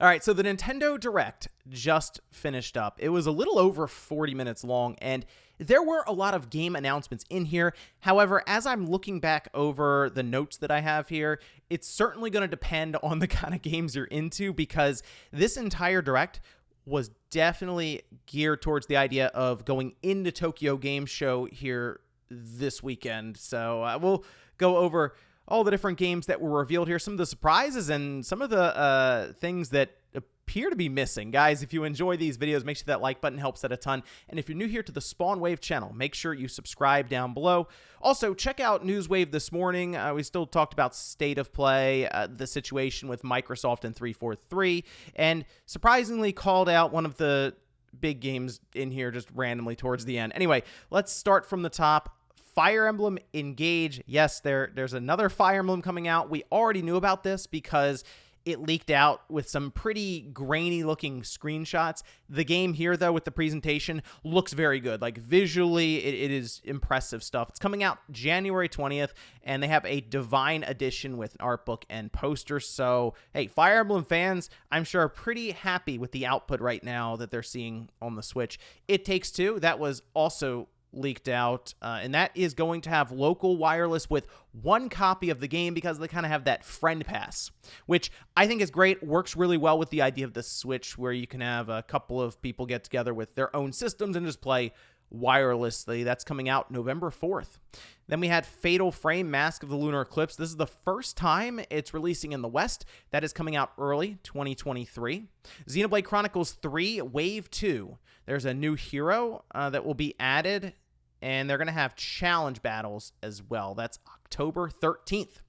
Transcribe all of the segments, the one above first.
All right, so the Nintendo Direct just finished up. It was a little over 40 minutes long, and there were a lot of game announcements in here. However, as I'm looking back over the notes that I have here, it's certainly going to depend on the kind of games you're into, because this entire Direct was definitely geared towards the idea of going into Tokyo Game Show here this weekend. So we'll go over all the different games that were revealed here, some of the surprises, and some of the things that appear to be missing. Guys, if you enjoy these videos, make sure that like button helps out a ton. And if you're new here to the Spawn Wave channel, make sure you subscribe down below. Also, check out Newswave this morning. We still talked about State of Play, the situation with Microsoft and 343, and surprisingly called out one of the big games in here just randomly towards the end. Anyway, let's start from the top. Fire Emblem Engage. Yes, there's another Fire Emblem coming out. We already knew about this because it leaked out with some pretty grainy looking screenshots. The game here, though, with the presentation, looks very good. Like, visually, it is impressive stuff. It's coming out January 20th, and they have a Divine Edition with an art book and poster. So, hey, Fire Emblem fans, I'm sure, are pretty happy with the output right now that they're seeing on the Switch. It Takes Two, that was also leaked out, and that is going to have local wireless with one copy of the game, because they kind of have that friend pass, which I think is great. Works really well with the idea of the Switch, where you can have a couple of people get together with their own systems and just play wirelessly. That's coming out November 4th. Then we had Fatal Frame Mask of the Lunar Eclipse. This is the first time it's releasing in the West. That is coming out early 2023. Xenoblade Chronicles 3 Wave 2. There's a new hero that will be added, and they're going to have challenge battles as well. That's October 13th.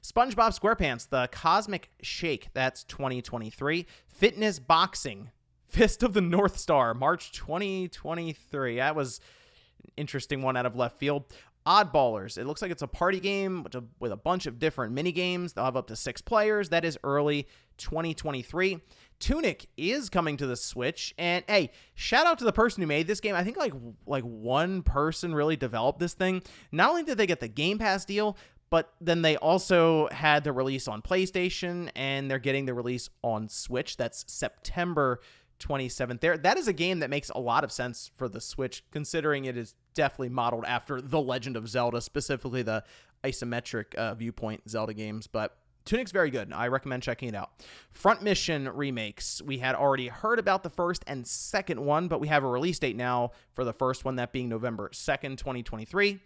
SpongeBob SquarePants, The Cosmic Shake. That's 2023. Fitness Boxing, Fist of the North Star, March 2023. That was an interesting one out of left field. Oddballers. It looks like it's a party game with a bunch of different mini games. They'll have up to 6 players. That is early 2023. Tunic is coming to the Switch, and hey, shout out to the person who made this game. I think like one person really developed this thing. Not only did they get the Game Pass deal, but then they also had the release on PlayStation, and they're getting the release on Switch. That's September 27th there. That is a game that makes a lot of sense for the Switch, considering it is definitely modeled after The Legend of Zelda, specifically the isometric viewpoint Zelda games. But Tunic's very good. I recommend checking it out. Front Mission remakes. We had already heard about the first and second one, but we have a release date now for the first one, that being November 2nd, 2023.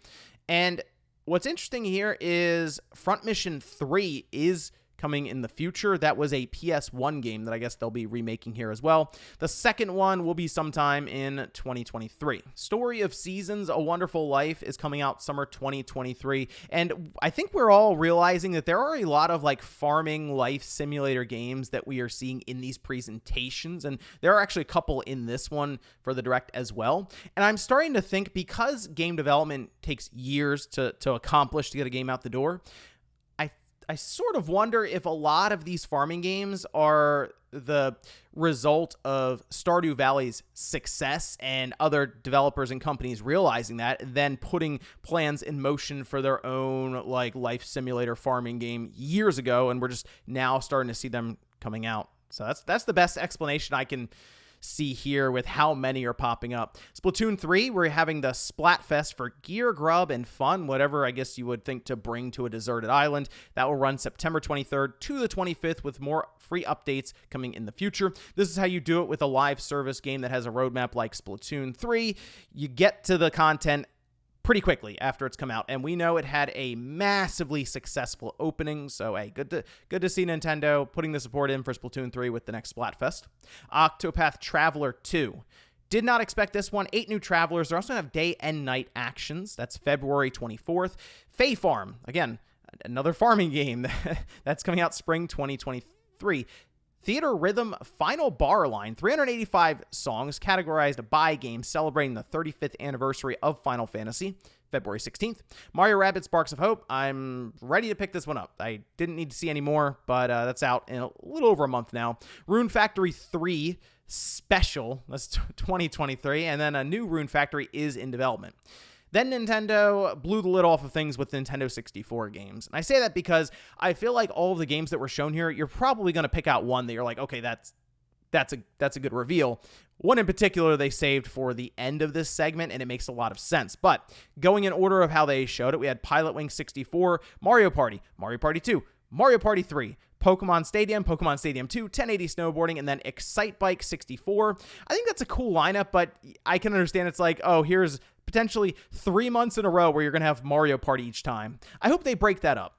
And what's interesting here is Front Mission 3 is coming in the future. That was a PS1 game that I guess they'll be remaking here as well. The second one will be sometime in 2023. Story of Seasons, A Wonderful Life is coming out summer 2023. And I think we're all realizing that there are a lot of like farming life simulator games that we are seeing in these presentations. And there are actually a couple in this one for the Direct as well. And I'm starting to think, because game development takes years to accomplish to get a game out the door, I sort of wonder if a lot of these farming games are the result of Stardew Valley's success and other developers and companies realizing that, then putting plans in motion for their own like life simulator farming game years ago, and we're just now starting to see them coming out. So that's the best explanation I can see here with how many are popping up. Splatoon 3, we're having the Splatfest for gear, grub, and fun, whatever I guess you would think to bring to a deserted island. That will run September 23rd to the 25th, with more free updates coming in the future. This is how you do it with a live service game that has a roadmap like Splatoon 3. You get to the content pretty quickly after it's come out, and we know it had a massively successful opening, so hey, good to see Nintendo putting the support in for Splatoon 3 with the next Splatfest. Octopath Traveler 2. Did not expect this one. 8 new travelers. They also have day and night actions. That's February 24th. Fae Farm, again, another farming game that's coming out spring 2023. Theater Rhythm Final Bar Line, 385 songs categorized by game, celebrating the 35th anniversary of Final Fantasy, February 16th. Mario Rabbids Sparks of Hope, I'm ready to pick this one up. I didn't need to see any more, but that's out in a little over a month now. Rune Factory 3 Special, that's 2023, and then a new Rune Factory is in development. Then Nintendo blew the lid off of things with Nintendo 64 games. And I say that because I feel like all of the games that were shown here, you're probably going to pick out one that you're like, okay, that's a good reveal. One in particular they saved for the end of this segment, and it makes a lot of sense. But going in order of how they showed it, we had Pilot Wing 64, Mario Party 2, Mario Party 3, Pokemon Stadium 2, 1080 Snowboarding, and then Excite Bike 64. I think that's a cool lineup, but I can understand it's like, oh, here's potentially 3 months in a row where you're going to have Mario Party each time. I hope they break that up.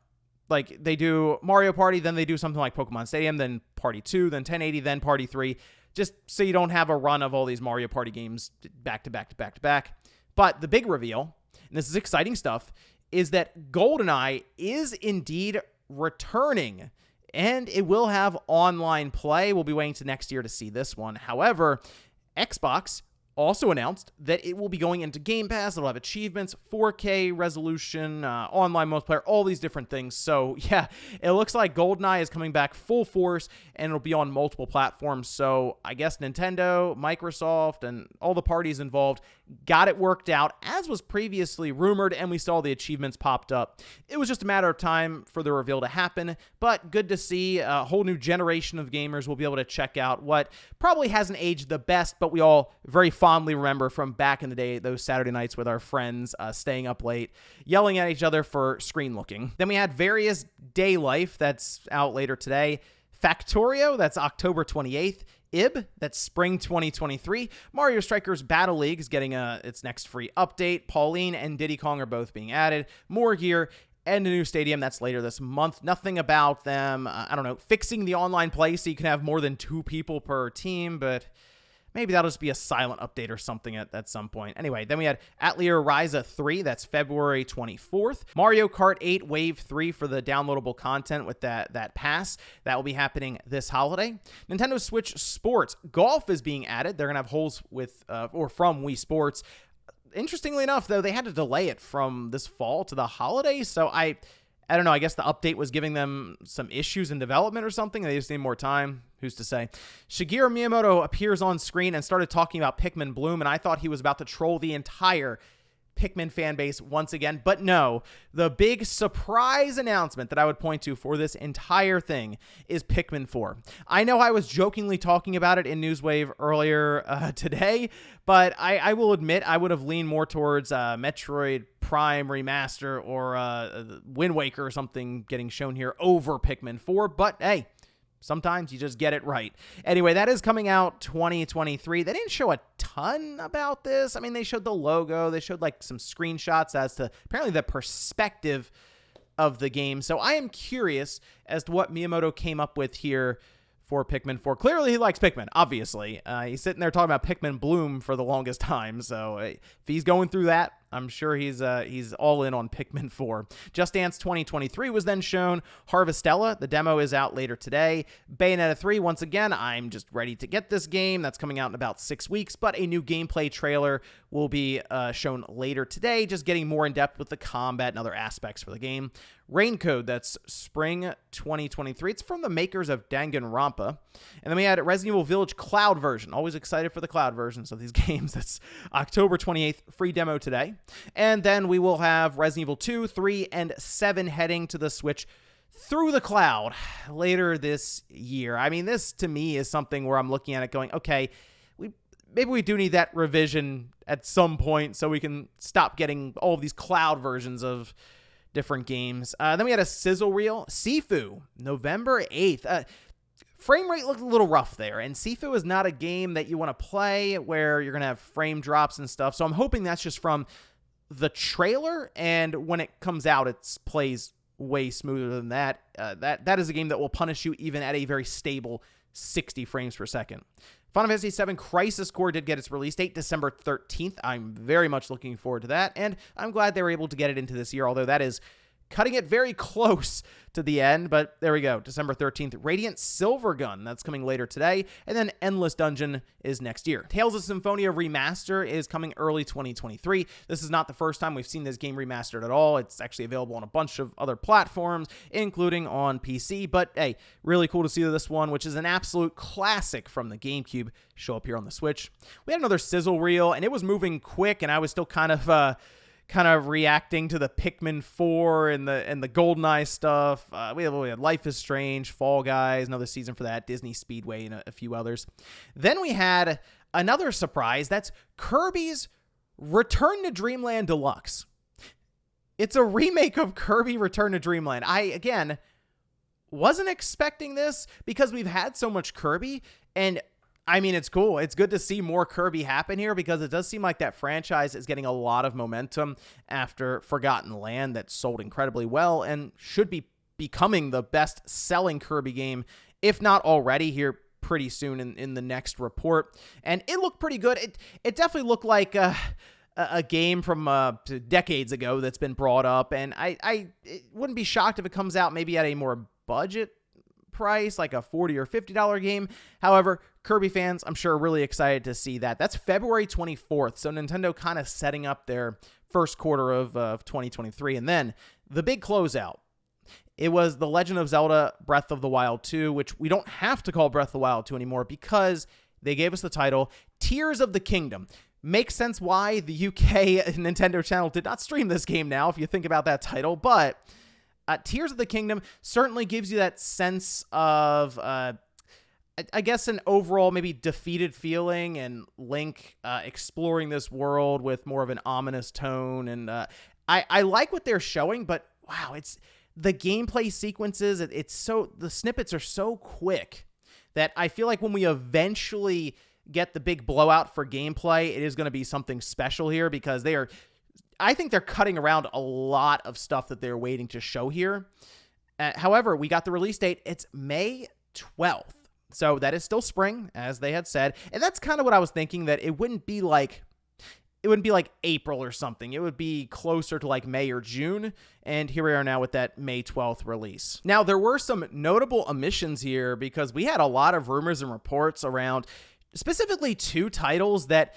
Like, they do Mario Party, then they do something like Pokemon Stadium, then Party 2, then 1080, then Party 3, just so you don't have a run of all these Mario Party games back to back to back to back. But the big reveal, and this is exciting stuff, is that GoldenEye is indeed returning, and it will have online play. We'll be waiting to next year to see this one. However, Xbox also announced that it will be going into Game Pass. It'll have achievements, 4K resolution, online multiplayer, all these different things. So, yeah, it looks like GoldenEye is coming back full force, and it'll be on multiple platforms. So, I guess Nintendo, Microsoft, and all the parties involved got it worked out, as was previously rumored, and we saw the achievements popped up. It was just a matter of time for the reveal to happen, but good to see. A whole new generation of gamers will be able to check out what probably hasn't aged the best, but we all very fondly remember from back in the day, those Saturday nights with our friends, staying up late, yelling at each other for screen looking. Then we had Various Day Life, that's out later today. Factorio, that's October 28th. IB, that's spring 2023. Mario Strikers Battle League is getting its next free update. Pauline and Diddy Kong are both being added. More gear and a new stadium, that's later this month. Nothing about them, I don't know, fixing the online play so you can have more than 2 people per team, but maybe that'll just be a silent update or something at some point. Anyway, then we had Atelier Ryza 3. That's February 24th. Mario Kart 8 Wave 3 for the downloadable content with that pass. That will be happening this holiday. Nintendo Switch Sports. Golf is being added. They're going to have holes with or from Wii Sports. Interestingly enough, though, they had to delay it from this fall to the holiday. So I don't know. I guess the update was giving them some issues in development or something. They just need more time. Who's to say? Shigeru Miyamoto appears on screen and started talking about Pikmin Bloom, and I thought he was about to troll the entire Pikmin fan base once again. But no, the big surprise announcement that I would point to for this entire thing is Pikmin 4. I know I was jokingly talking about it in Newswave earlier today, but I will admit I would have leaned more towards Metroid Prime Remaster or Wind Waker or something getting shown here over Pikmin 4, but hey, sometimes you just get it right. Anyway, that is coming out 2023. They didn't show a ton about this. I mean, they showed the logo. They showed like some screenshots as to apparently the perspective of the game. So I am curious as to what Miyamoto came up with here for Pikmin 4. Clearly, he likes Pikmin, obviously. He's sitting there talking about Pikmin Bloom for the longest time. So if he's going through that, I'm sure he's all in on Pikmin 4. Just Dance 2023 was then shown. Harvestella, the demo is out later today. Bayonetta 3, once again, I'm just ready to get this game. That's coming out in about 6 weeks, but a new gameplay trailer will be shown later today, just getting more in depth with the combat and other aspects for the game. Raincode, that's spring 2023. It's from the makers of Danganronpa. And then we had Resident Evil Village Cloud version. Always excited for the cloud versions of these games. That's October 28th, free demo today. And then we will have Resident Evil 2, 3, and 7 heading to the Switch through the cloud later this year. I mean, this to me is something where I'm looking at it going, okay, maybe we do need that revision at some point so we can stop getting all of these cloud versions of different games. Then we had a sizzle reel. Sifu, November 8th. Frame rate looked a little rough there, and Sifu is not a game that you want to play where you're going to have frame drops and stuff, so I'm hoping that's just from the trailer, and when it comes out, it plays way smoother than that. That is a game that will punish you even at a very stable 60 frames per second. Final Fantasy VII Crisis Core did get its release date, December 13th. I'm very much looking forward to that, and I'm glad they were able to get it into this year, although that is cutting it very close to the end, but there we go, December 13th. Radiant Silvergun, that's coming later today, and then Endless Dungeon is next year. Tales of Symphonia Remaster is coming early 2023. This is not the first time we've seen this game remastered at all. It's actually available on a bunch of other platforms, including on PC, but hey, really cool to see this one, which is an absolute classic from the GameCube, show up here on the Switch. We had another sizzle reel, and it was moving quick, and I was still kind of kind of reacting to the Pikmin 4 and the GoldenEye stuff. We had Life is Strange, Fall Guys, another season for that, Disney Speedway, and a few others. Then we had another surprise. That's Kirby's Return to Dreamland Deluxe. It's a remake of Kirby Return to Dreamland. I, again, wasn't expecting this because we've had so much Kirby, and I mean, it's cool. It's good to see more Kirby happen here because it does seem like that franchise is getting a lot of momentum after Forgotten Land that sold incredibly well and should be becoming the best-selling Kirby game, if not already here pretty soon in the next report. And it looked pretty good. It definitely looked like a game from decades ago that's been brought up, and it wouldn't be shocked if it comes out maybe at a more budget price, like a $40 or $50 game. However, Kirby fans, I'm sure, are really excited to see that. That's February 24th, so Nintendo kind of setting up their first quarter of 2023. And then the big closeout. It was The Legend of Zelda Breath of the Wild 2, which we don't have to call Breath of the Wild 2 anymore because they gave us the title Tears of the Kingdom. Makes sense why the UK Nintendo channel did not stream this game now, if you think about that title, but Tears of the Kingdom certainly gives you that sense of, I guess, an overall maybe defeated feeling, and Link exploring this world with more of an ominous tone. And I like what they're showing, but wow, it's the gameplay sequences. The snippets are so quick that I feel like when we eventually get the big blowout for gameplay, it is going to be something special here because I think they're cutting around a lot of stuff that they're waiting to show here. However, we got the release date. It's May 12th. So that is still spring, as they had said. And that's kind of what I was thinking, that it wouldn't be like April or something. It would be closer to like May or June. And here we are now with that May 12th release. Now, there were some notable omissions here because we had a lot of rumors and reports around specifically two titles that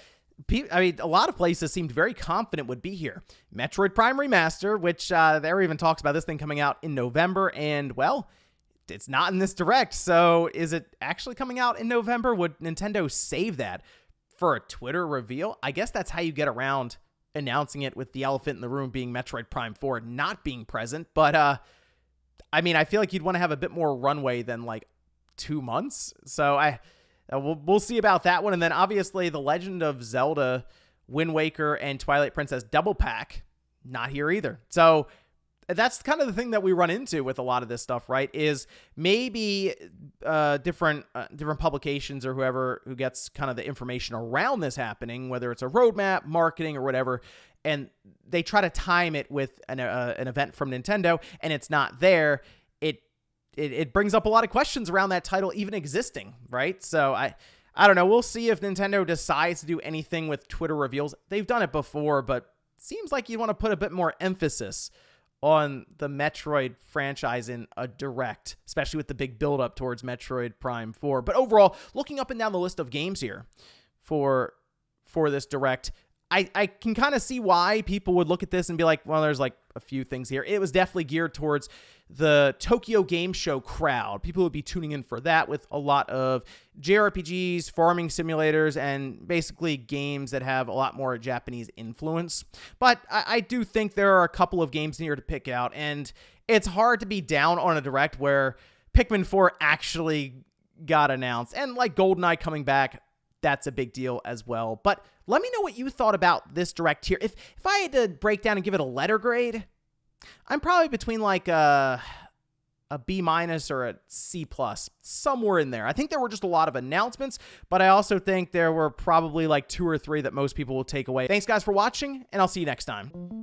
a lot of places seemed very confident would be here. Metroid Prime Remaster, which there even talks about this thing coming out in November, and, well, it's not in this direct, so is it actually coming out in November? Would Nintendo save that for a Twitter reveal? I guess that's how you get around announcing it, with the elephant in the room being Metroid Prime 4 not being present, but, I mean, I feel like you'd want to have a bit more runway than, like, 2 months, so we'll see about that one. And then obviously The Legend of Zelda, Wind Waker, and Twilight Princess Double Pack, not here either. So that's kind of the thing that we run into with a lot of this stuff, right? Is maybe different publications or whoever who gets kind of the information around this happening, whether it's a roadmap, marketing, or whatever, and they try to time it with an event from Nintendo, and it's not there. It brings up a lot of questions around that title even existing, right? So I don't know. We'll see if Nintendo decides to do anything with Twitter reveals. They've done it before, but seems like you want to put a bit more emphasis on the Metroid franchise in a direct, especially with the big build-up towards Metroid Prime 4. But overall, looking up and down the list of games here for this direct, I can kind of see why people would look at this and be like, well, there's like a few things here. It was definitely geared towards the Tokyo Game Show crowd. People would be tuning in for that, with a lot of JRPGs, farming simulators, and basically games that have a lot more Japanese influence. But I do think there are a couple of games here to pick out, and it's hard to be down on a direct where Pikmin 4 actually got announced. And like GoldenEye coming back, that's a big deal as well. But let me know what you thought about this direct here. If I had to break down and give it a letter grade, I'm probably between like a B- or a C+, somewhere in there. I think there were just a lot of announcements, but I also think there were probably like 2 or 3 that most people will take away. Thanks guys for watching, and I'll see you next time.